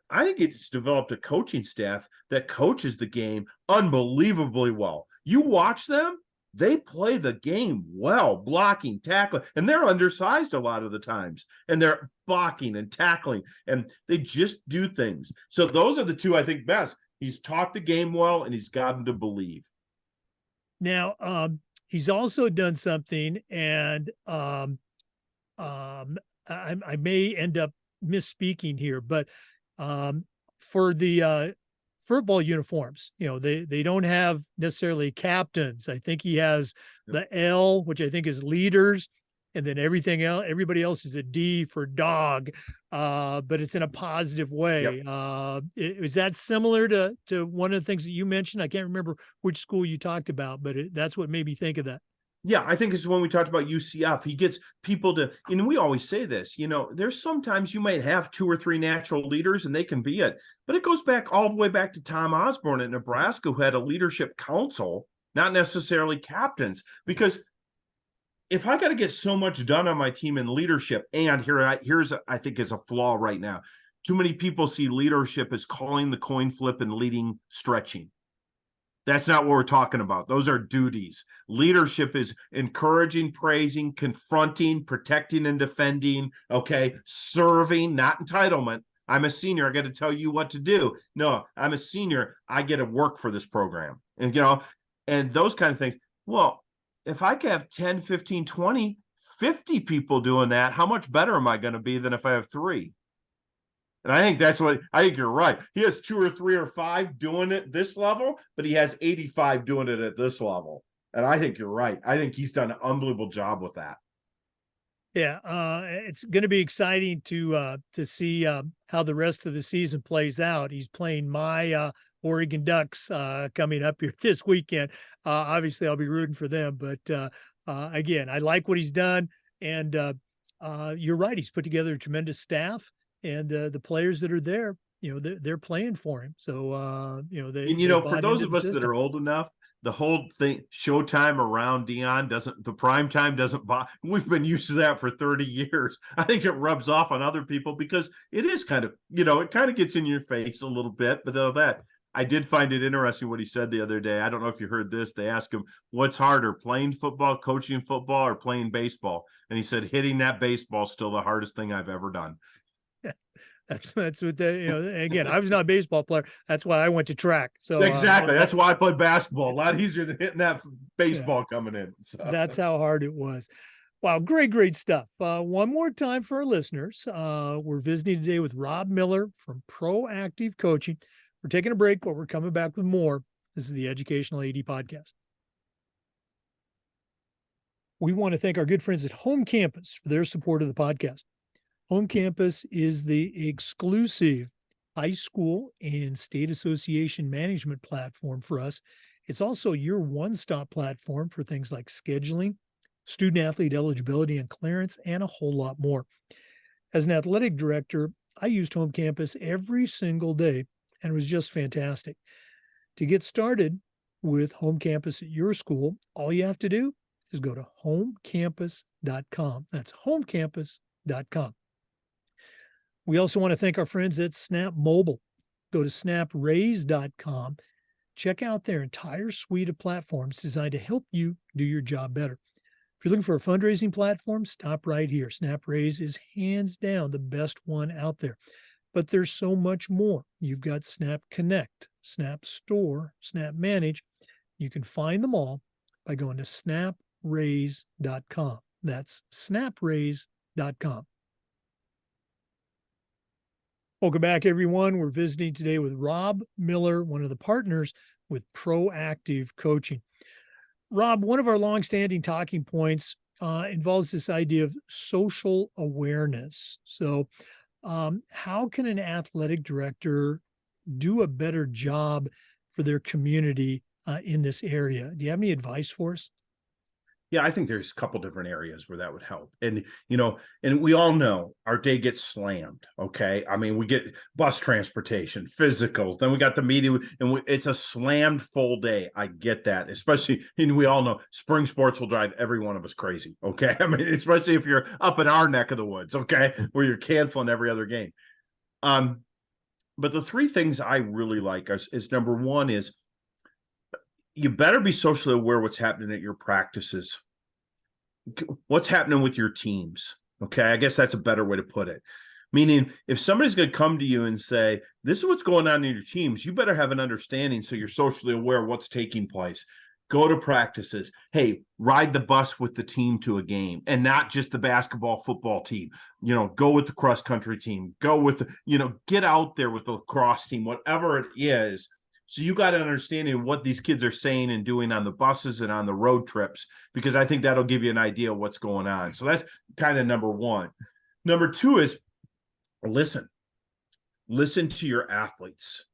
I think it's developed a coaching staff that coaches the game unbelievably well. You watch them, they play the game well, blocking, tackling, and they're undersized a lot of the times, and they're blocking and tackling, and they just do things. So those are the two I think best. He's taught the game well, and he's gotten to believe. Now, he's also done something, and I may end up misspeaking here, but for the football uniforms, they don't have necessarily captains. I think he has the L, which I think is leaders, and then everybody else is a D for dog, but it's in a positive way. Yep. Is that similar to one of the things that you mentioned? I can't remember which school you talked about, but that's what made me think of that. Yeah, I think it's when we talked about UCF. He gets people to, we always say this, there's sometimes you might have 2 or 3 natural leaders and they can be it. But it goes back all the way back to Tom Osborne at Nebraska, who had a leadership council, not necessarily captains. Because if I got to get so much done on my team in leadership, and here's I think is a flaw right now. Too many people see leadership as calling the coin flip and leading stretching. That's not what we're talking about. Those are duties. Leadership is encouraging, praising, confronting, protecting, and defending. Okay. Serving, not entitlement. I'm a senior. I got to tell you what to do. No, I'm a senior. I get to work for this program. And, and those kind of things. Well, if I can have 10, 15, 20, 50 people doing that, how much better am I going to be than if I have 3? And I think you're right. He has 2 or 3 or 5 doing it this level, but he has 85 doing it at this level. And I think you're right. I think he's done an unbelievable job with that. Yeah, it's going to be exciting to see how the rest of the season plays out. He's playing my Oregon Ducks coming up here this weekend. Obviously, I'll be rooting for them. But again, I like what he's done. And you're right. He's put together a tremendous staff. And the players that are there, they're playing for him. So, they For bought those into of the us that system. are old enough, the whole thing, showtime around Dion the prime time doesn't bother. We've been used to that for 30 years. I think it rubs off on other people because it is kind of, it kind of gets in your face a little bit. But though that, I did find it interesting what he said the other day. I don't know if you heard this. They asked him, what's harder, playing football, coaching football, or playing baseball? And he said, hitting that baseball is still the hardest thing I've ever done. That's what again, I was not a baseball player. That's why I went to track. So Exactly. That's why I played basketball. A lot easier than hitting that baseball coming in. So. That's how hard it was. Wow, great stuff. One more time for our listeners. We're visiting today with Rob Miller from Proactive Coaching. We're taking a break, but we're coming back with more. This is the Educational AD Podcast. We want to thank our good friends at Home Campus for their support of the podcast. Home Campus is the exclusive high school and state association management platform for us. It's also your one-stop platform for things like scheduling, student athlete eligibility and clearance, and a whole lot more. As an athletic director, I used Home Campus every single day, and it was just fantastic. To get started with Home Campus at your school, all you have to do is go to homecampus.com. That's homecampus.com. We also want to thank our friends at Snap Mobile. Go to snapraise.com. Check out their entire suite of platforms designed to help you do your job better. If you're looking for a fundraising platform, stop right here. SnapRaise is hands down the best one out there. But there's so much more. You've got Snap Connect, Snap Store, Snap Manage. You can find them all by going to snapraise.com. That's snapraise.com. Welcome back, everyone. We're visiting today with Rob Miller, one of the partners with Proactive Coaching. Rob, one of our longstanding talking points involves this idea of social awareness. So how can an athletic director do a better job for their community in this area? Do you have any advice for us? Yeah, I think there's a couple different areas where that would help. And, and we all know our day gets slammed. Okay. I mean, we get bus transportation, physicals, then we got the media, and it's a slammed full day. I get that, especially, and we all know spring sports will drive every one of us crazy. Okay. I mean, especially if you're up in our neck of the woods, okay, where you're canceling every other game. But the three things I really like is number one is, you better be socially aware what's happening at your practices. What's happening with your teams? Okay, I guess that's a better way to put it. Meaning, if somebody's going to come to you and say, this is what's going on in your teams, you better have an understanding so you're socially aware of what's taking place. Go to practices. Hey, ride the bus with the team to a game, and not just the basketball, football team. Go with the cross country team. Go with get out there with the lacrosse team, whatever it is. So you got an understanding of what these kids are saying and doing on the buses and on the road trips, because I think that'll give you an idea of what's going on. So that's kind of number one. Number two is listen to your athletes.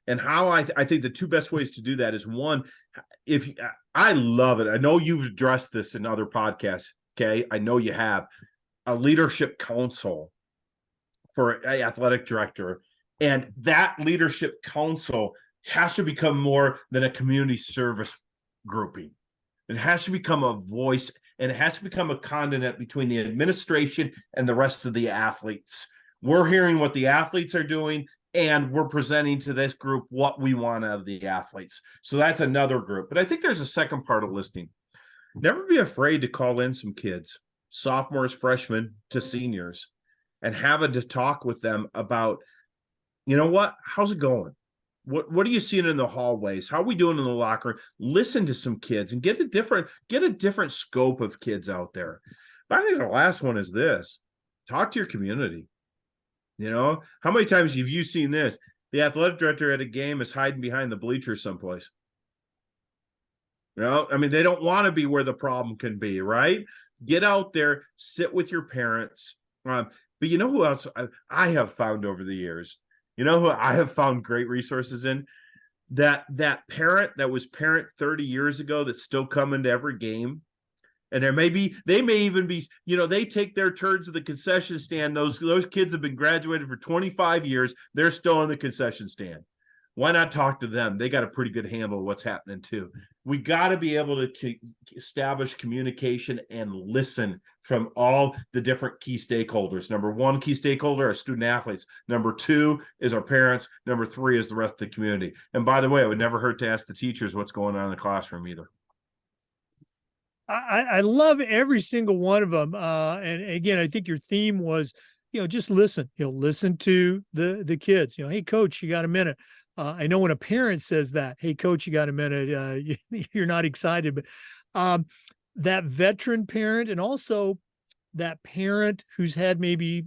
And how I think the two best ways to do that is, one, if I love it. I know you've addressed this in other podcasts. Okay. I know you have a leadership council for an athletic director, and that leadership council has to become more than a community service grouping. It has to become a voice, and it has to become a conduit between the administration and the rest of the athletes. We're hearing what the athletes are doing, and we're presenting to this group what we want out of the athletes. So that's another group. But I think there's a second part of listening. Never be afraid to call in some kids, sophomores, freshmen to seniors, and have a talk with them about, how's it going? What are you seeing in the hallways? How are we doing in the locker room? Listen to some kids and get a different scope of kids out there. But I think the last one is this: talk to your community. How many times have you seen this? The athletic director at a game is hiding behind the bleachers someplace. I mean, they don't want to be where the problem can be, right? Get out there, sit with your parents. But you know who else I have found over the years? Who I have found great resources in? that parent that was parent 30 years ago that's still coming to every game. And they may even be, they take their turns at the concession stand. Those kids have been graduated for 25 years. They're still in the concession stand. Why not talk to them? They got a pretty good handle of what's happening too. We got to be able to establish communication and listen from all the different key stakeholders. Number one key stakeholder are student athletes. Number two is our parents. Number three is the rest of the community. And by the way, it would never hurt to ask the teachers what's going on in the classroom either. I love every single one of them. And again, I think your theme was, just listen, listen to the kids, hey, coach, you got a minute. I know when a parent says that, hey, coach, you got a minute, you're not excited, but that veteran parent, and also that parent who's had maybe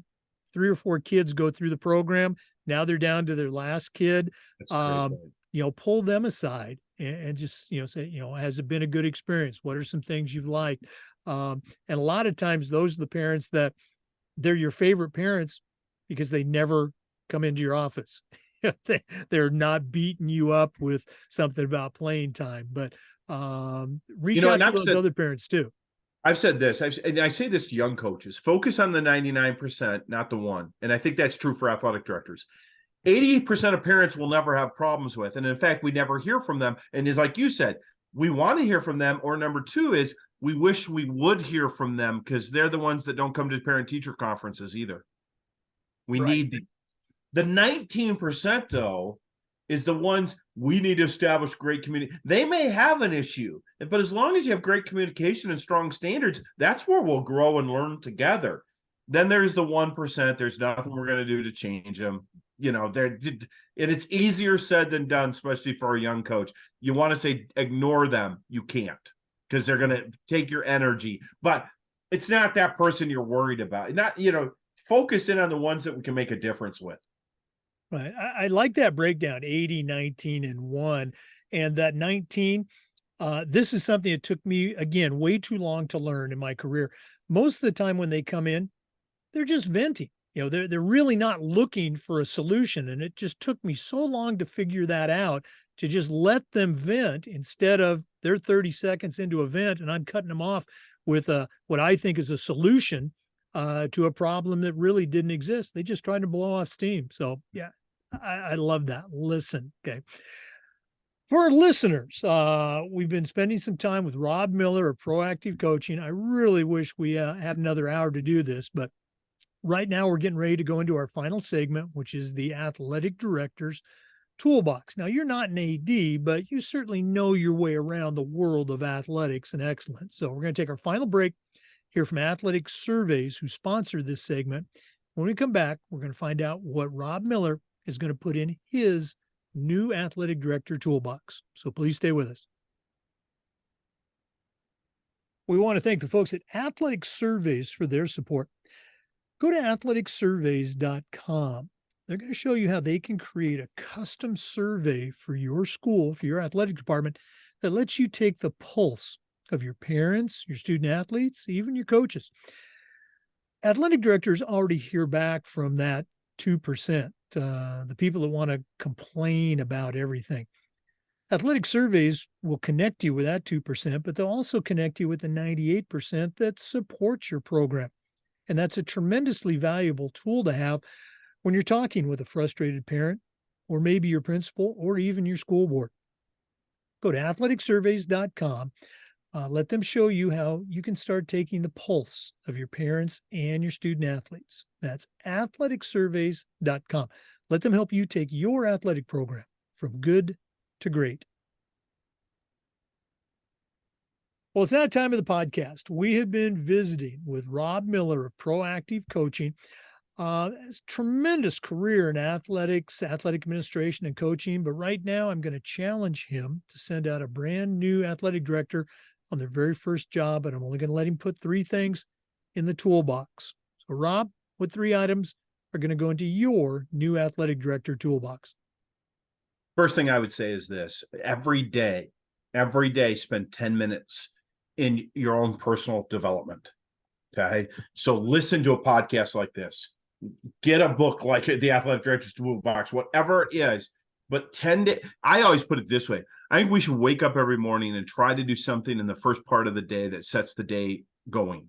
3 or 4 kids go through the program. Now they're down to their last kid. Pull them aside and just, say, has it been a good experience? What are some things you've liked? And a lot of times those are the parents that they're your favorite parents because they never come into your office. They're not beating you up with something about playing time, but reach out to those other parents too. I've said this, and I say this to young coaches, focus on the 99%, not the 1%. And I think that's true for athletic directors. 88% of parents will never have problems with. And in fact, we never hear from them. And it's like you said, we want to hear from them. Or number 2 is we wish we would hear from them because they're the ones that don't come to parent teacher conferences either. We need the 19% though, is the ones we need to establish great community. They may have an issue, but as long as you have great communication and strong standards, that's where we'll grow and learn together. Then there's the 1%. There's nothing we're going to do to change them. And it's easier said than done, especially for a young coach. You want to say ignore them. You can't, because they're going to take your energy. But it's not that person you're worried about. Not, focus in on the ones that we can make a difference with. Right. I like that breakdown, 80, 19, and 1. And that 19, this is something that took me, again, way too long to learn in my career. Most of the time when they come in, they're just venting. They're really not looking for a solution. And it just took me so long to figure that out, to just let them vent instead of they're 30 seconds into a vent and I'm cutting them off with what I think is a solution to a problem that really didn't exist. They just tried to blow off steam. So yeah, I love that. Listen. Okay. For our listeners, we've been spending some time with Rob Miller of Proactive Coaching. I really wish we had another hour to do this, but right now we're getting ready to go into our final segment, which is the Athletic Director's Toolbox. Now, you're not an AD, but you certainly know your way around the world of athletics and excellence. So we're going to take our final break, hear from Athletic Surveys, who sponsor this segment. When we come back, we're going to find out what Rob Miller is going to put in his new Athletic Director Toolbox. So please stay with us. We want to thank the folks at Athletic Surveys for their support. Go to athleticsurveys.com. They're going to show you how they can create a custom survey for your school, for your athletic department, that lets you take the pulse of your parents, your student athletes, even your coaches. Athletic directors already hear back from that 2%, the people that want to complain about everything. Athletic Surveys will connect you with that 2%, but they'll also connect you with the 98% that supports your program. And that's a tremendously valuable tool to have when you're talking with a frustrated parent, or maybe your principal, or even your school board. Go to athleticsurveys.com. Let them show you how you can start taking the pulse of your parents and your student athletes. That's athleticsurveys.com. Let them help you take your athletic program from good to great. Well, it's that time of the podcast. We have been visiting with Rob Miller of Proactive Coaching. Tremendous career in athletics, athletic administration, and coaching. But right now, I'm going to challenge him to send out a brand new athletic director on their very first job. And I'm only going to let him put 3 things in the toolbox. So, Rob, what 3 items are going to go into your new athletic director toolbox? First thing I would say is this: every day, spend 10 minutes in your own personal development. Okay. So listen to a podcast like this, get a book like the Athletic Director's Toolbox, whatever it is, but 10 days, I always put it this way. I think we should wake up every morning and try to do something in the first part of the day that sets the day going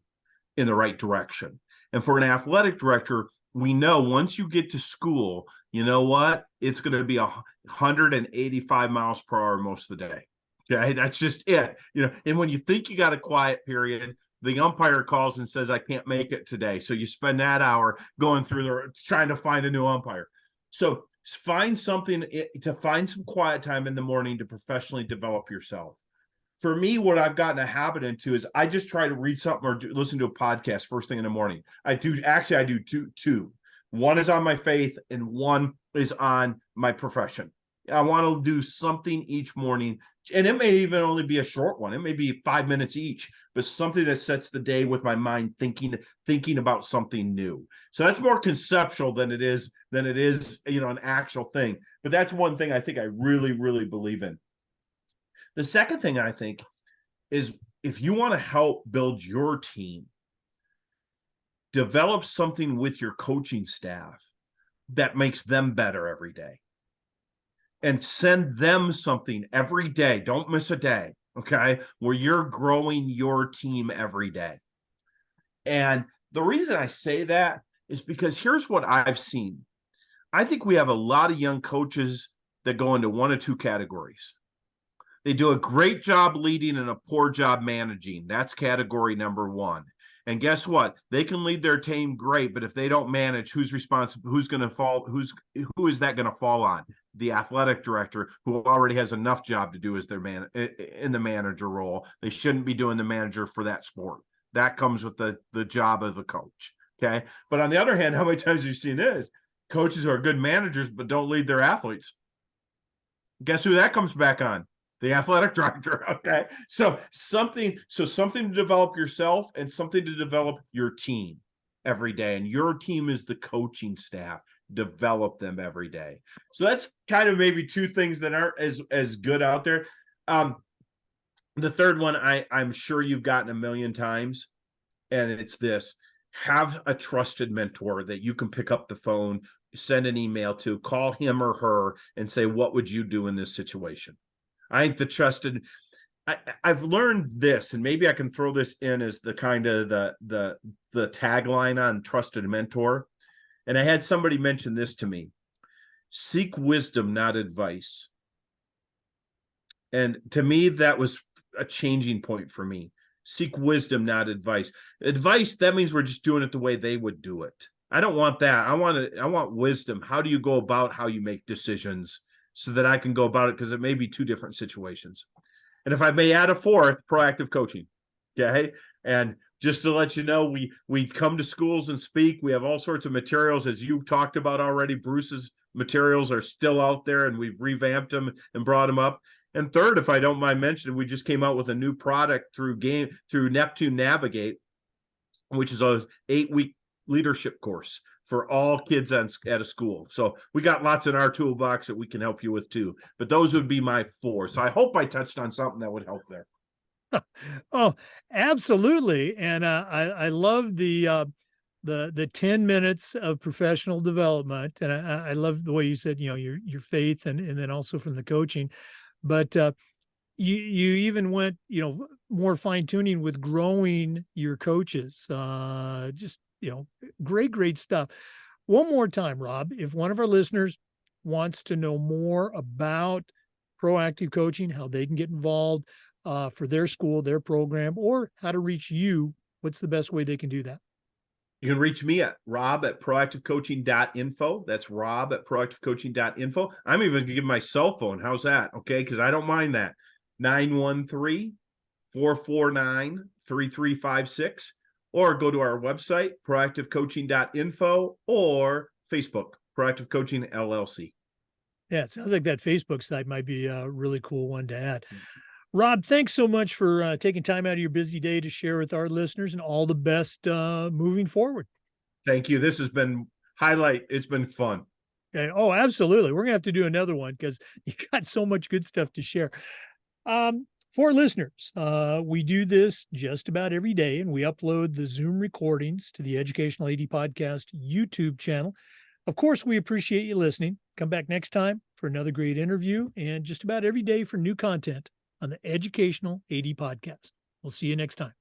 in the right direction. And for an athletic director, we know once you get to school, you know what? It's going to be 185 miles per hour most of the day. Okay, that's just it. And when you think you got a quiet period, the umpire calls and says, I can't make it today. So you spend that hour going through trying to find a new umpire. So find something to find some quiet time in the morning to professionally develop yourself. For me, what I've gotten a habit into is I just try to read something or listen to a podcast first thing in the morning. I do two. One is on my faith and one is on my profession. I want to do something each morning, and it may even only be a short one. It may be 5 minutes each, but something that sets the day with my mind thinking about something new. So that's more conceptual than it is an actual thing. But that's one thing I think I really, really believe in. The second thing I think is if you want to help build your team, develop something with your coaching staff that makes them better every day. And send them something every day. Don't miss a day, okay? Where you're growing your team every day. And the reason I say that is because here's what I've seen. I think we have a lot of young coaches that go into one of two categories. They do a great job leading and a poor job managing. That's category number one. And guess what? They can lead their team great, but if they don't manage, who's responsible? Who's going to fall? Who is that going to fall on? The athletic director, who already has enough job to do as their man in the manager role. They shouldn't be doing the manager for that sport. That comes with the job of a coach. Okay. But on the other hand, how many times have you seen this? Coaches are good managers, but don't lead their athletes. Guess who that comes back on? The athletic director. Okay. So something to develop yourself and something to develop your team every day. And your team is the coaching staff. Develop them every day. So that's kind of maybe two things that aren't as good out there. The third one I'm sure you've gotten a million times, and it's this: have a trusted mentor that you can pick up the phone, send an email to, call him or her and say, what would you do in this situation? I think I've learned this, and maybe I can throw this in as the kind of the tagline on trusted mentor. And I had somebody mention this to me: seek wisdom, not advice. And to me, that was a changing point for me. Seek wisdom, not advice. Advice, that means we're just doing it the way they would do it. I don't want that. I want wisdom. How do you go about how you make decisions so that I can go about it? Because it may be two different situations. And if I may add a fourth, proactive coaching. Okay. And just to let you know, we come to schools and speak. We have all sorts of materials, as you talked about already. Bruce's materials are still out there, and we've revamped them and brought them up. And third, if I don't mind mentioning, we just came out with a new product through Neptune Navigate, which is a 8-week leadership course for all kids at a school. So we got lots in our toolbox that we can help you with too. But those would be my four. So I hope I touched on something that would help there. Oh, absolutely. And I love the 10 minutes of professional development. And I love the way you said, your faith and then also from the coaching. But you even went, more fine tuning with growing your coaches. Just, great stuff. One more time, Rob, if one of our listeners wants to know more about proactive coaching, how they can get involved for their school, their program, or how to reach you, what's the best way they can do that? You can reach me at rob@proactivecoaching.info. That's rob@proactivecoaching.info. I'm even going to give my cell phone. How's that? Okay. Because I don't mind that. 913-449-3356. Or go to our website, proactivecoaching.info, or Facebook, Proactive Coaching LLC. Yeah, it sounds like that Facebook site might be a really cool one to add. Rob, thanks so much for taking time out of your busy day to share with our listeners, and all the best moving forward. Thank you. This has been highlight. It's been fun. Okay. Oh, absolutely. We're going to have to do another one because you got so much good stuff to share. For listeners, we do this just about every day, and we upload the Zoom recordings to the Educational AD Podcast YouTube channel. Of course, we appreciate you listening. Come back next time for another great interview and just about every day for new content on the Educational AD Podcast. We'll see you next time.